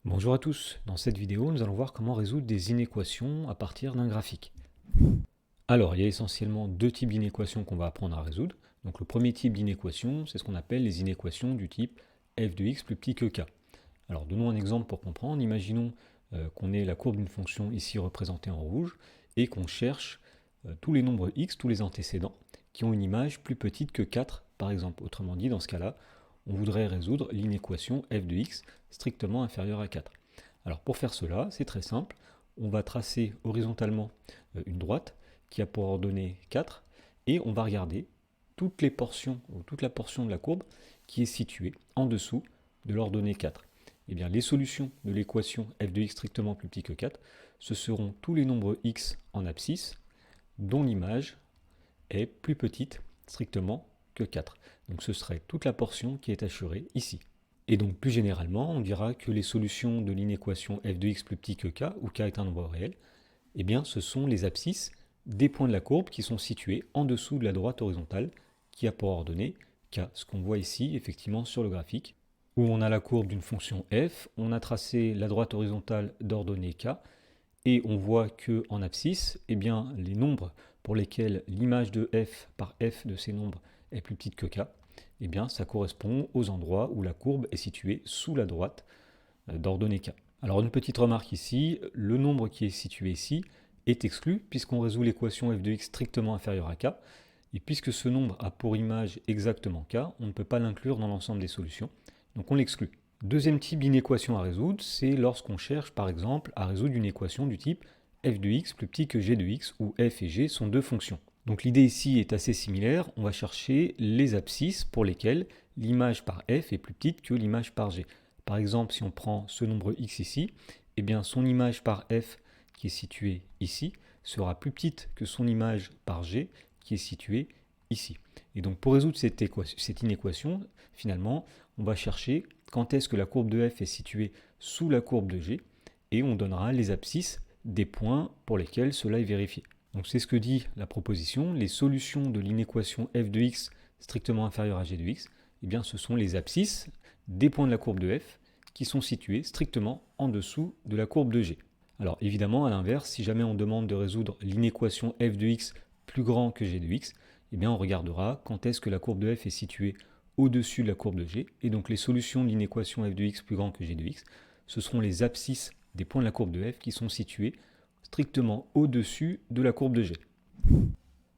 Bonjour à tous, dans cette vidéo nous allons voir comment résoudre des inéquations à partir d'un graphique. Alors il y a essentiellement deux types d'inéquations qu'on va apprendre à résoudre. Donc le premier type d'inéquation, c'est ce qu'on appelle les inéquations du type f de x plus petit que k. Alors donnons un exemple pour comprendre. Imaginons qu'on ait la courbe d'une fonction ici représentée en rouge et qu'on cherche tous les nombres x, tous les antécédents, qui ont une image plus petite que 4 par exemple. Autrement dit, dans ce cas-là, on voudrait résoudre l'inéquation f de x strictement inférieure à 4. Alors pour faire cela, c'est très simple. On va tracer horizontalement une droite qui a pour ordonnée 4 et on va regarder toutes les portions, ou toute la portion de la courbe qui est située en dessous de l'ordonnée 4. Eh bien, les solutions de l'équation f de x strictement plus petit que 4, ce seront tous les nombres x en abscisse dont l'image est plus petite strictement que 4. Donc ce serait toute la portion qui est assurée ici. Et donc plus généralement, on dira que les solutions de l'inéquation f de x plus petit que k, où k est un nombre réel, eh bien ce sont les abscisses des points de la courbe qui sont situés en dessous de la droite horizontale qui a pour ordonnée k, ce qu'on voit ici effectivement sur le graphique, où on a la courbe d'une fonction f, on a tracé la droite horizontale d'ordonnée k, et on voit que en abscisse, eh bien, les nombres pour lesquels l'image de f par f de ces nombres est plus petite que k, eh bien, ça correspond aux endroits où la courbe est située sous la droite d'ordonnée k. Alors une petite remarque ici, le nombre qui est situé ici est exclu puisqu'on résout l'équation f de x strictement inférieure à k, et puisque ce nombre a pour image exactement k, on ne peut pas l'inclure dans l'ensemble des solutions, donc on l'exclut. Deuxième type d'inéquation à résoudre, c'est lorsqu'on cherche par exemple à résoudre une équation du type f de x plus petit que g de x, où f et g sont deux fonctions. Donc l'idée ici est assez similaire, on va chercher les abscisses pour lesquelles l'image par f est plus petite que l'image par g. Par exemple, si on prend ce nombre x ici, eh bien son image par f qui est située ici sera plus petite que son image par g qui est située ici. Et donc pour résoudre cette inéquation, finalement, on va chercher quand est-ce que la courbe de f est située sous la courbe de g, et on donnera les abscisses des points pour lesquels cela est vérifié. Donc c'est ce que dit la proposition, les solutions de l'inéquation f de x strictement inférieure à g de x, eh bien ce sont les abscisses des points de la courbe de f qui sont situés strictement en dessous de la courbe de g. Alors évidemment, à l'inverse, si jamais on demande de résoudre l'inéquation f de x plus grand que g de x, eh bien on regardera quand est-ce que la courbe de f est située au-dessus de la courbe de g, et donc les solutions de l'inéquation f de x plus grand que g de x, ce seront les abscisses des points de la courbe de f qui sont situés strictement au-dessus de la courbe de g.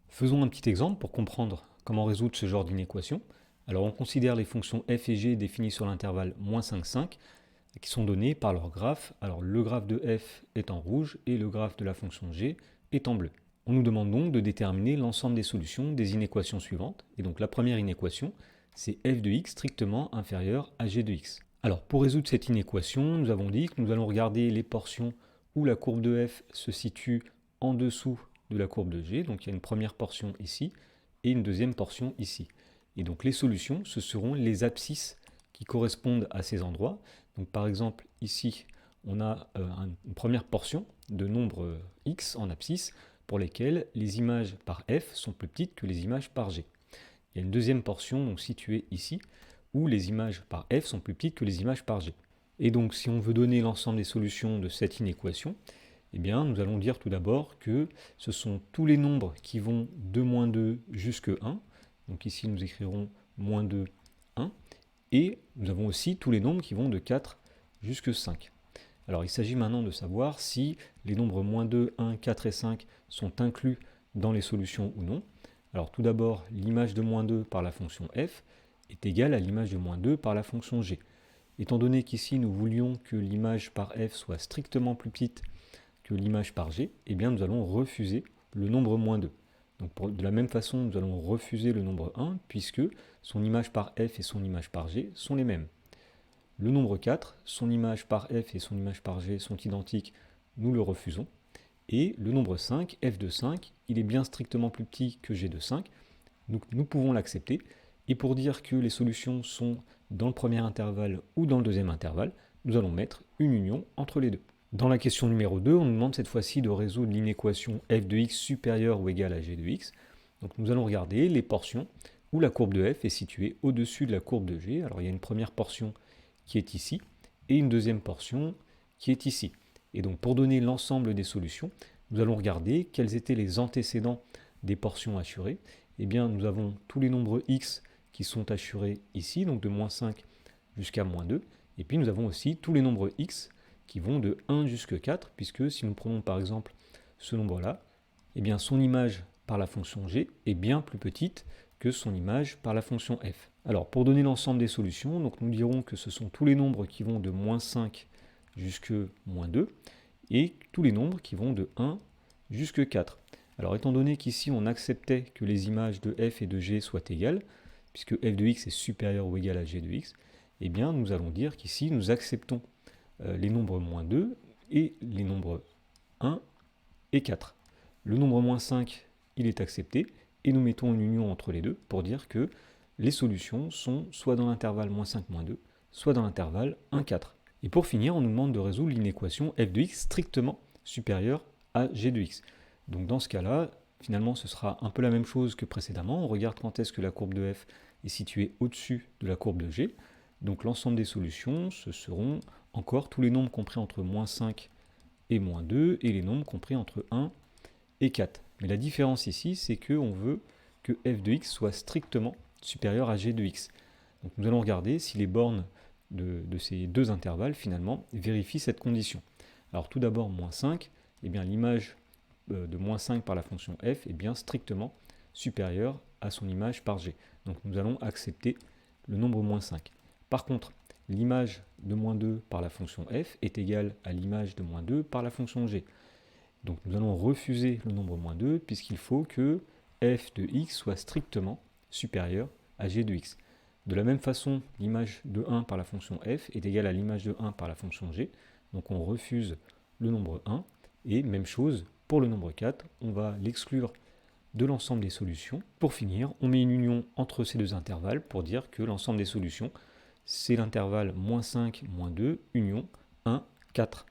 Faisons un petit exemple pour comprendre comment résoudre ce genre d'inéquation. Alors on considère les fonctions f et g définies sur l'intervalle -5, 5, qui sont données par leur graphe. Alors le graphe de f est en rouge et le graphe de la fonction g est en bleu. On nous demande donc de déterminer l'ensemble des solutions des inéquations suivantes. Et donc la première inéquation, c'est f de x strictement inférieur à g de x. Alors pour résoudre cette inéquation, nous avons dit que nous allons regarder les portions où la courbe de f se situe en dessous de la courbe de g. Donc il y a une première portion ici et une deuxième portion ici. Et donc les solutions, ce seront les abscisses qui correspondent à ces endroits. Donc par exemple ici, on a une première portion de nombres x en abscisse pour lesquels les images par f sont plus petites que les images par g. Il y a une deuxième portion donc située ici où les images par f sont plus petites que les images par g. Et donc si on veut donner l'ensemble des solutions de cette inéquation, eh bien nous allons dire tout d'abord que ce sont tous les nombres qui vont de -2 jusqu'à 1. Donc ici nous écrirons -2, 1. Et nous avons aussi tous les nombres qui vont de 4 jusqu'à 5. Alors il s'agit maintenant de savoir si les nombres -2, 1, 4 et 5 sont inclus dans les solutions ou non. Alors tout d'abord, l'image de -2 par la fonction f est égale à l'image de -2 par la fonction g. Étant donné qu'ici nous voulions que l'image par f soit strictement plus petite que l'image par g, eh bien nous allons refuser le nombre -2. Donc de la même façon, nous allons refuser le nombre 1 puisque son image par f et son image par g sont les mêmes. Le nombre 4, son image par f et son image par g sont identiques, nous le refusons. Et le nombre 5, f de 5, il est bien strictement plus petit que g de 5, donc nous pouvons l'accepter. Et pour dire que les solutions sont dans le premier intervalle ou dans le deuxième intervalle, nous allons mettre une union entre les deux. Dans la question numéro 2, on nous demande cette fois-ci de résoudre l'inéquation f de x supérieure ou égale à g de x. Donc nous allons regarder les portions où la courbe de f est située au-dessus de la courbe de g. Alors il y a une première portion qui est ici, et une deuxième portion qui est ici. Et donc pour donner l'ensemble des solutions, nous allons regarder quels étaient les antécédents des portions assurées. Eh bien, nous avons tous les nombres x qui sont assurés ici, donc de moins 5 jusqu'à moins 2. Et puis nous avons aussi tous les nombres x qui vont de 1 jusqu'à 4, puisque si nous prenons par exemple ce nombre-là, eh bien son image par la fonction g est bien plus petite que son image par la fonction f. Alors pour donner l'ensemble des solutions, donc nous dirons que ce sont tous les nombres qui vont de moins 5 jusqu'à moins 2, et tous les nombres qui vont de 1 jusqu'à 4. Alors étant donné qu'ici on acceptait que les images de f et de g soient égales, puisque f de x est supérieur ou égal à g de x, eh bien nous allons dire qu'ici nous acceptons les nombres moins 2 et les nombres 1 et 4. Le nombre moins 5, il est accepté, et nous mettons une union entre les deux pour dire que les solutions sont soit dans l'intervalle moins 5, moins 2, soit dans l'intervalle 1, 4. Et pour finir, on nous demande de résoudre l'inéquation f de x strictement supérieure à g de x. Donc dans ce cas-là, finalement, ce sera un peu la même chose que précédemment. On regarde quand est-ce que la courbe de f est située au-dessus de la courbe de g. Donc l'ensemble des solutions, ce seront encore tous les nombres compris entre moins 5 et moins 2, et les nombres compris entre 1 et 4. Mais la différence ici, c'est qu'on veut que f de x soit strictement supérieur à g de x. Donc nous allons regarder si les bornes de ces deux intervalles, finalement, vérifient cette condition. Alors tout d'abord, moins 5, eh bien l'image de moins 5 par la fonction f est bien strictement supérieure à son image par g. Donc nous allons accepter le nombre moins 5. Par contre, l'image de moins 2 par la fonction f est égale à l'image de moins 2 par la fonction g. Donc nous allons refuser le nombre moins 2 puisqu'il faut que f de x soit strictement supérieur à g de x. De la même façon, l'image de 1 par la fonction f est égale à l'image de 1 par la fonction g. Donc on refuse le nombre 1. Et même chose pour le nombre 4, on va l'exclure de l'ensemble des solutions. Pour finir, on met une union entre ces deux intervalles pour dire que l'ensemble des solutions, c'est l'intervalle moins 5, moins 2, union 1, 4.